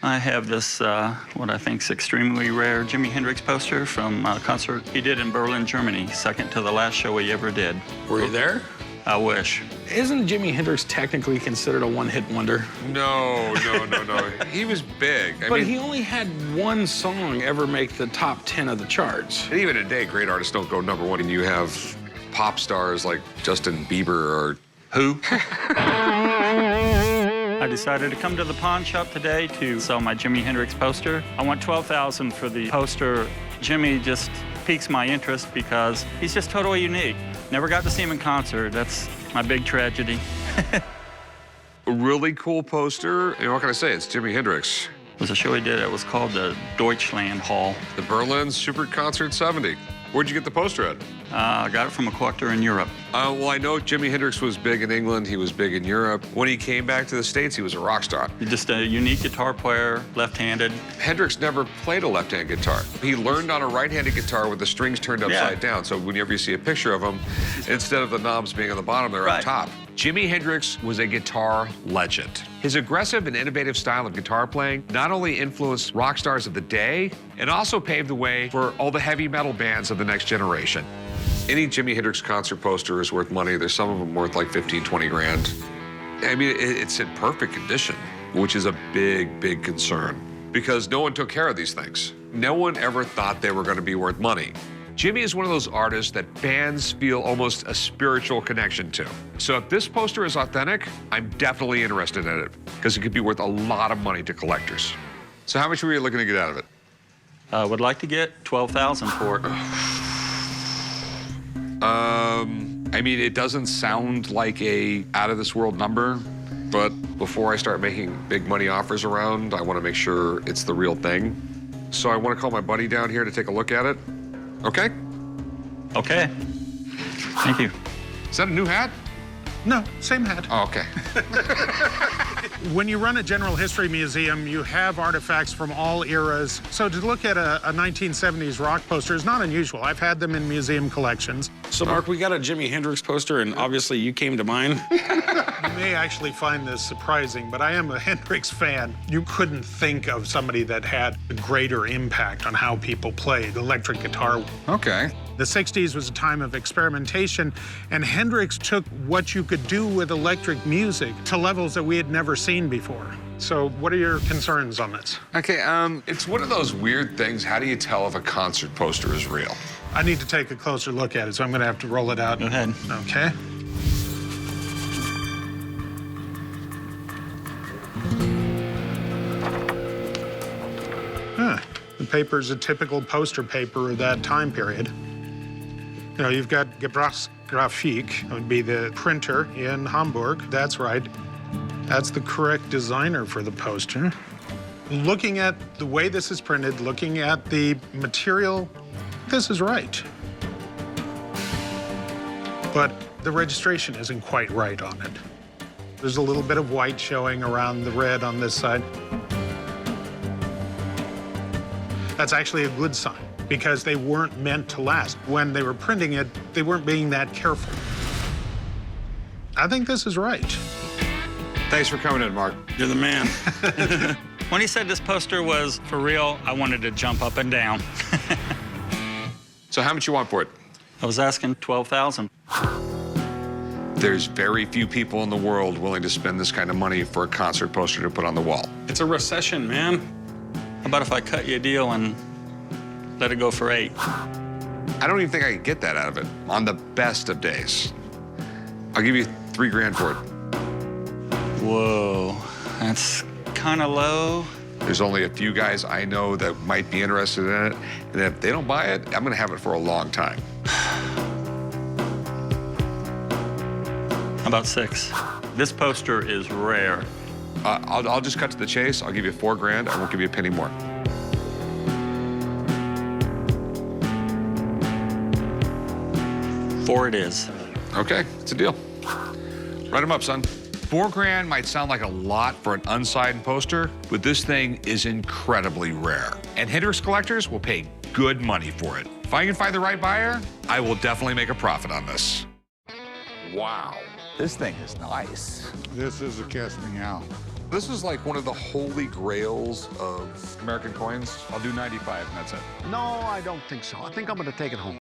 I have this, what I think is extremely rare Jimi Hendrix poster from a concert he did in Berlin, Germany, second to the last show he ever did. Were you there? I wish. Isn't Jimi Hendrix technically considered a one-hit wonder? No. He was big. I But mean, he only had one song ever make the top 10 of the charts. even today, great artists don't go #1, and you have pop stars like Justin Bieber or Who? I decided to come to the pawn shop today to sell my Jimi Hendrix poster. I want $12,000 for the poster. Jimmy just piques my interest because he's just totally unique. Never got to see him in concert. That's my big tragedy. a really cool poster. You know, what can I say? It's Jimi Hendrix. It was a show he did. It was called the Deutschland Hall. The Berlin Super Concert 70. Where'd you get the poster at? I got it from a collector in Europe. Well, I know Jimi Hendrix was big in England. He was big in Europe. When he came back to the States, he was a rock star. Just a unique guitar player, left-handed. Hendrix never played a left-hand guitar. He learned on a right-handed guitar with the strings turned upside down. So whenever you see a picture of him, instead of the knobs being on the bottom, they're on top. Jimi Hendrix was a guitar legend. His aggressive and innovative style of guitar playing not only influenced rock stars of the day, it also paved the way for all the heavy metal bands of the next generation. Any Jimi Hendrix concert poster is worth money. There's some of them worth like 15, 20 grand. I mean, it's in perfect condition, which is a big, big concern because no one took care of these things. No one ever thought they were going to be worth money. Jimi is one of those artists that fans feel almost a spiritual connection to. So if this poster is authentic, I'm definitely interested in it because it could be worth a lot of money to collectors. So how much were you looking to get out of it? I would like to get $12,000 for it. I mean, it doesn't sound like a out-of-this-world number, but before I start making big money offers around, I want to make sure it's the real thing. So I want to call my buddy down here to take a look at it. Okay? Okay. Thank you. Is that a new hat? No, same hat. Oh, okay. When you run a general history museum, you have artifacts from all eras. So to look at a 1970s rock poster is not unusual. I've had them in museum collections. So, Mark, we got a Jimi Hendrix poster, and obviously you came to mine. You may actually find this surprising, but I am a Hendrix fan. You couldn't think of somebody that had a greater impact on how people played electric guitar. Okay. The 60s was a time of experimentation, and Hendrix took what you could do with electric music to levels that we had never seen before. So what are your concerns on this? Okay, it's one of those weird things. How do you tell if a concert poster is real? I need to take a closer look at it, so I'm going to have to roll it out. Go ahead. Okay. The paper is a typical poster paper of that time period. You know, you've got Gebrauchsgrafik, that would be the printer in Hamburg. That's right. That's the correct designer for the poster. Looking at the way this is printed, looking at the material, this is right. But the registration isn't quite right on it. There's a little bit of white showing around the red on this side. That's actually a good sign, because they weren't meant to last. When they were printing it, they weren't being that careful. I think this is right. Thanks for coming in, Mark. You're the man. When he said this poster was for real, I wanted to jump up and down. So how much you want for it? I was asking $12,000. There's very few people in the world willing to spend this kind of money for a concert poster to put on the wall. It's a recession, man. How about if I cut you a deal and let it go for $8,000? I don't even think I could get that out of it on the best of days. I'll give you $3 grand for it. Whoa, that's kind of low. There's only a few guys I know that might be interested in it, and if they don't buy it, I'm gonna have it for a long time. How about $6,000? This poster is rare. I'll just cut to the chase. I'll give you $4 grand. I won't give you a penny more. $4 it is. Okay, it's a deal. Write them up, son. $4 grand might sound like a lot for an unsigned poster, but this thing is incredibly rare. And Hendrix collectors will pay good money for it. If I can find the right buyer, I will definitely make a profit on this. Wow. This thing is nice. This is a casting out. This is like one of the holy grails of American coins. I'll do 95, and that's it. No, I don't think so. I think I'm going to take it home.